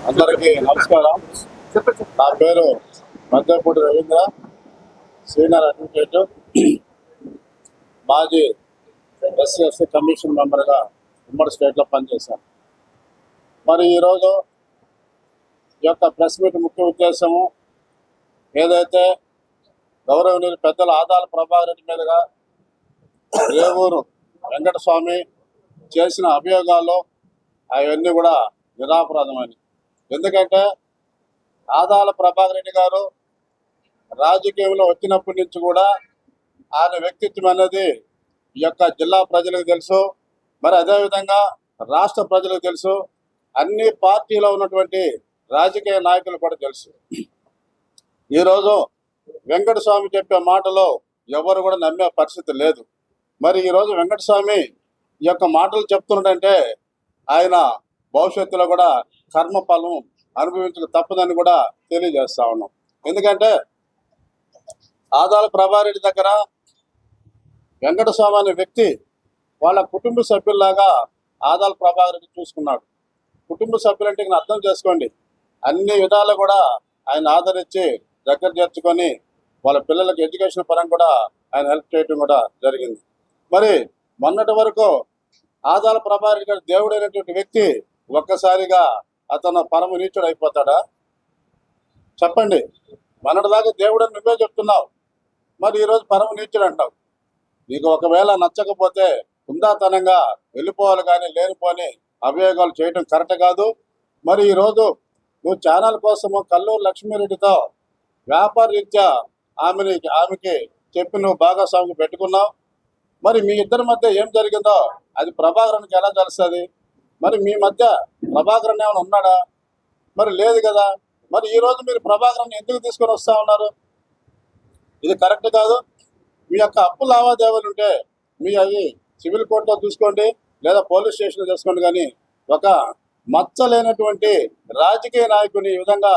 అందరికీ నమస్కారం. నా పేరు మధ్యపూడి రవీంద్ర, సీనియర్ అడ్వకేట్, మాజీ ఎస్సీ కమిషన్ మెంబర్గా ఉమ్మడి స్టేట్లో పనిచేశాను. మరి ఈరోజు ఈ యొక్క ప్రెస్ మీట్ ముఖ్య ఉద్దేశము ఏదైతే గౌరవనీయులు పెద్దల ఆదాల ప్రభాకర్ రెడ్డి మీదుగా రేవూరు వెంకటస్వామి చేసిన అభియోగాలు అవన్నీ కూడా నిరాపరాధమని. ఎందుకంటే ఆదాల ప్రభాకర్ రెడ్డి గారు రాజకీయంలో వచ్చినప్పటి నుంచి కూడా ఆయన వ్యక్తిత్వం అనేది ఈ యొక్క జిల్లా ప్రజలకు తెలుసు, మరి అదేవిధంగా రాష్ట్ర ప్రజలకు తెలుసు, అన్ని పార్టీలో ఉన్నటువంటి రాజకీయ నాయకులు కూడా తెలుసు. ఈరోజు వెంకటస్వామి చెప్పే మాటలో ఎవరు కూడా నమ్మే పరిస్థితి లేదు. మరి ఈరోజు వెంకటస్వామి ఈ యొక్క మాటలు చెప్తున్నాడంటే ఆయన భవిష్యత్తులో కూడా కర్మఫలం అనుభవించక తప్పదని కూడా తెలియజేస్తా ఉన్నాం. ఎందుకంటే ఆదాల ప్రభారెడ్డి దగ్గర వెంకటస్వామి అనే వ్యక్తి వాళ్ళ కుటుంబ సభ్యుల్లాగా ఆదాల ప్రభాకర్ రెడ్డి చూసుకున్నాడు. కుటుంబ సభ్యులంటే అర్థం చేసుకోండి, అన్ని విధాలు కూడా ఆయన ఆదరించి దగ్గర చేర్చుకొని వాళ్ళ పిల్లలకి ఎడ్యుకేషన్ పరంగా కూడా ఆయన హెల్ప్ చేయడం కూడా జరిగింది. మరి మొన్నటి వరకు ఆదాల ప్రభాకర్ రెడ్డి గారు దేవుడైనటువంటి వ్యక్తి ఒక్కసారిగా అతను పరమ నీచుడు అయిపోతాడా? చెప్పండి. మొన్నటిదాకా దేవుడు అని నువ్వే చెప్తున్నావు, మరి ఈరోజు పరమ నీచుడు అంటావు. నీకు ఒకవేళ నచ్చకపోతే హుందాతనంగా వెళ్ళిపోవాలి, కానీ లేనిపోని అభియోగాలు చేయడం కరెక్ట్ కాదు. మరి ఈరోజు నువ్వు ఛానల్ కోసము కల్లూరు లక్ష్మీరెడ్డితో వ్యాపార రీత్యా ఆమెకి చెప్పి నువ్వు భాగస్వామికి పెట్టుకున్నావు. మరి మీ ఇద్దరి మధ్య ఏం జరిగిందో అది ప్రభాకరానికి ఎలా తెలుస్తుంది? మరి మీ మధ్య ప్రభాకరన్ ఏమైనా ఉన్నాడా? మరి లేదు కదా. మరి ఈరోజు మీరు ప్రభాకరాన్ని ఎందుకు తీసుకొని వస్తూ ఉన్నారు? ఇది కరెక్ట్ కాదు. మీ యొక్క అప్పు లావాదేవీలు ఉంటే మీ అవి సివిల్ కోర్టులో చూసుకోండి, లేదా పోలీస్ స్టేషన్లో చేసుకోండి, కానీ ఒక మచ్చలేనటువంటి రాజకీయ నాయకుని ఈ విధంగా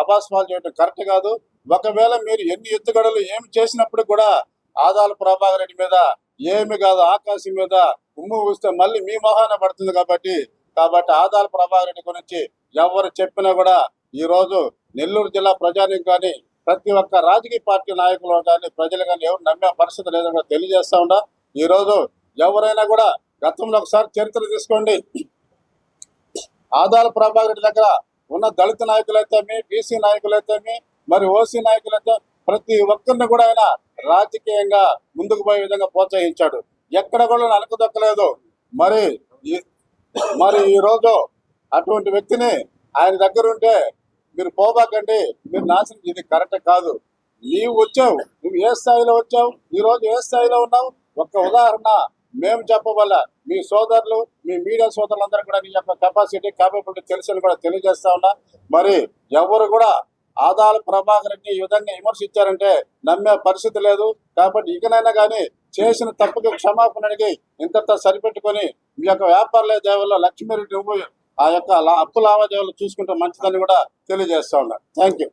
అభాస్పాలు చేయడం కరెక్ట్ కాదు. ఒకవేళ మీరు ఎన్ని ఎత్తుగడలు ఏమి చేసినప్పుడు కూడా ఆదాల ప్రభాకర్ రెడ్డి మీద ఏమి కాదు ఆకాశం మీద ఉమ్ము ఊస్తే మళ్ళీ మీ మొహాన పడుతుంది. కాబట్టి ఆదాల ప్రభాకర్ రెడ్డి గురించి ఎవరు చెప్పినా కూడా ఈరోజు నెల్లూరు జిల్లా ప్రజానికి కానీ ప్రతి ఒక్క రాజకీయ పార్టీ నాయకులు కానీ ప్రజలు కానీ ఎవరు నమ్మే పరిస్థితి లేదని తెలియజేస్తా ఉన్నా. ఈరోజు ఎవరైనా కూడా గతంలో ఒకసారి చరిత్ర తీసుకోండి. ఆదాల ప్రభాకర్ రెడ్డి దగ్గర ఉన్న దళిత నాయకులైతేమి, బీసీ నాయకులైతేమి, మరి ఓసీ నాయకులైతే ప్రతి ఒక్కరిని కూడా ఆయన రాజకీయంగా ముందుకు పోయే విధంగా ప్రోత్సహించాడు. ఎక్కడ కూడా నలకదొక్కలేదు. మరి ఈరోజు అటువంటి వ్యక్తిని ఆయన దగ్గర ఉంటే మీరు పోబాకండి, మీరు నాశనం. ఇది కరెక్ట్ కాదు. నీవు వచ్చావు, నువ్వు ఏ స్థాయిలో వచ్చావు, ఈరోజు ఏ స్థాయిలో ఉన్నావు? ఒక్క ఉదాహరణ మేము చెప్పవల్ల మీ సోదరులు, మీ మీడియా సోదరులందరూ కూడా నీ యొక్క కెపాసిటీ క్యాపబిలిటీ తెలుసని కూడా తెలియజేస్తా ఉన్నా. మరి ఎవరు కూడా ఆదాల ప్రభాకర్ రెడ్డి ఈ విధంగా విమర్శించారంటే నమ్మే పరిస్థితి లేదు. కాబట్టి ఇకనైనా కానీ చేసిన తప్పుకి క్షమాపణ అడిగి ఇంతతో సరిపెట్టుకొని మీ యొక్క వ్యాపార లావాదేవీల్లో లక్ష్మీరెడ్డి ఆ యొక్క అప్పు లావాదేవీలు చూసుకుంటే మంచిదని కూడా తెలియజేస్తా ఉన్నా. Thank you.